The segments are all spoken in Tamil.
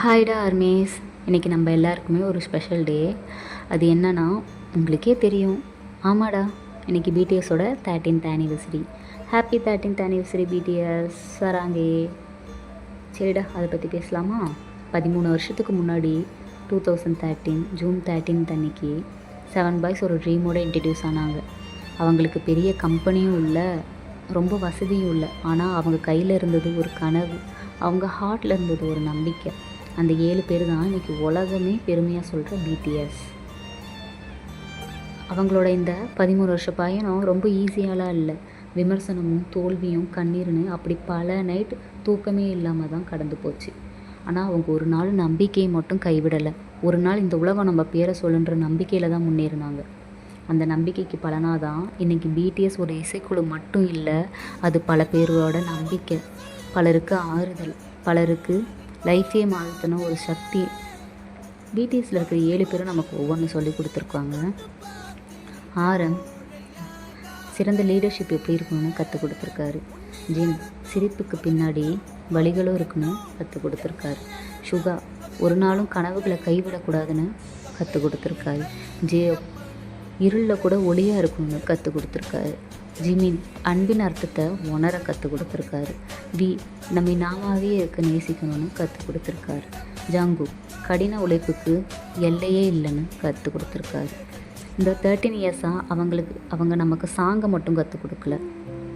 ஹாய்டா ஆர்மீஸ். இன்றைக்கி நம்ம எல்லாருக்குமே ஒரு ஸ்பெஷல் டே. அது என்னன்னா உங்களுக்கே தெரியும். ஆமாடா, இன்றைக்கி பிடிஎஸோட 13th anniversary. Happy 13th anniversary BTS வராங்கே. சரிடா, அதை பற்றி பேசலாமா? 13 வருஷத்துக்கு முன்னாடி 2013 ஜூன் 13th அன்னைக்கு 7 பாய்ஸ் ஒரு ட்ரீமோடு இன்ட்ரடியூஸ் ஆனாங்க. அவங்களுக்கு பெரிய கம்பெனியும் இல்லை, ரொம்ப வசதியும் இல்லை. ஆனால் அவங்க கையில் இருந்தது ஒரு கனவு, அவங்க ஹார்ட்டில் இருந்தது ஒரு நம்பிக்கை. அந்த 7 பேர் தான் இன்றைக்கி உலகமே பெருமையாக சொல்கிற பிடிஎஸ். அவங்களோட இந்த 13 வருஷ பயணம் ரொம்ப ஈஸியாலாம் இல்லை. விமர்சனமும் தோல்வியும் கண்ணீர்னு அப்படி பல நைட் தூக்கமே இல்லாமல் தான் கடந்து போச்சு. ஆனால் அவங்க ஒரு நாள் நம்பிக்கையை மட்டும் கைவிடலை. ஒரு நாள் இந்த உலகம் நம்ம பேரை சொல்லுன்ற நம்பிக்கையில் தான் முன்னேறினாங்க. அந்த நம்பிக்கைக்கு பலனாக தான் இன்றைக்கி பிடிஎஸ் ஒரு இசைக்குழு மட்டும் இல்லை, அது பல பேரோட நம்பிக்கை, பலருக்கு ஆறுதல், பலருக்கு லைஃபே மாற்றின ஒரு சக்தி. பிடிஎஸில் இருக்கிற 7 பேரும் நமக்கு ஒவ்வொன்று சொல்லி கொடுத்துருக்காங்க. ஆரம் சிறந்த லீடர்ஷிப் எப்படி இருக்கணும்னு கற்றுக் கொடுத்துருக்காரு. ஜின் சிரிப்புக்கு பின்னாடி வழிகளும் இருக்குன்னு கற்றுக் கொடுத்துருக்காரு. சுகா ஒரு நாளும் கனவுகளை கைவிடக்கூடாதுன்னு கற்றுக் கொடுத்துருக்காரு. ஜேயோ இருளில் கூட ஒளியாக இருக்கணும்னு கற்றுக் கொடுத்துருக்காரு. ஜிமின் அன்பின் அர்த்தத்தை உணர கற்றுக் கொடுத்துருக்காரு. வி நம்ம நாமாவே இருக்க நேசிக்கணும்னு கற்றுக் கொடுத்துருக்காரு. ஜாங்கு கடின உழைப்புக்கு எல்லையே இல்லைன்னு கற்றுக் கொடுத்துருக்காரு. இந்த 13 இயர்ஸாக அவங்க நமக்கு சாங்கை மட்டும் கற்றுக் கொடுக்கல,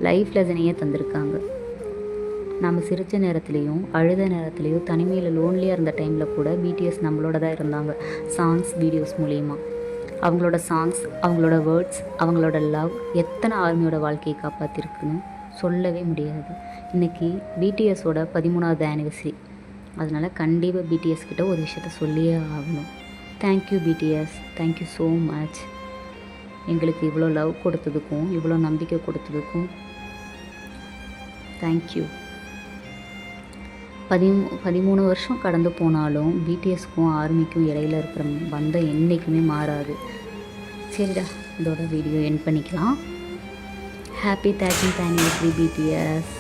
லைஃப் லெசனையே தந்திருக்காங்க. நம்ம சிரித்த நேரத்துலேயும் அழுத நேரத்துலேயும் தனிமையில் லோன்லியாக இருந்த டைமில் கூட பிடிஎஸ் நம்மளோட தான் இருந்தாங்க. சாங்ஸ் வீடியோஸ் மூலிமா அவங்களோட சாங்ஸ், அவங்களோட வேர்ட்ஸ், அவங்களோட லவ் எத்தனை ஆர்மியோட வாழ்க்கையை காப்பாற்றிருக்குன்னு சொல்லவே முடியாது. இன்றைக்கி பிடிஎஸோட 13வது ஆனிவர்சரி. அதனால் கண்டிப்பாக பிடிஎஸ் கிட்ட ஒரு விஷயத்த சொல்லியே ஆகணும். Thank you BTS, thank you so much. எங்களுக்கு இவ்வளோ லவ் கொடுத்ததுக்கும் இவ்வளோ நம்பிக்கை கொடுத்ததுக்கும் தேங்க்யூ. 13 வருஷம் கடந்து போனாலும் பிடிஎஸ்க்கும் ஆர்மிக்கும் இடையில இருக்கிற பந்தம் என்றைக்குமே மாறாது. சரிடா, இதோட வீடியோ எண்ட் பண்ணிக்கலாம். Happy 13th anniversary BTS.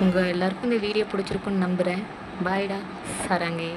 உங்கள் எல்லாருக்கும் இந்த வீடியோ பிடிச்சிருக்குன்னு நம்புகிறேன். பாய்டா, சரங்கே.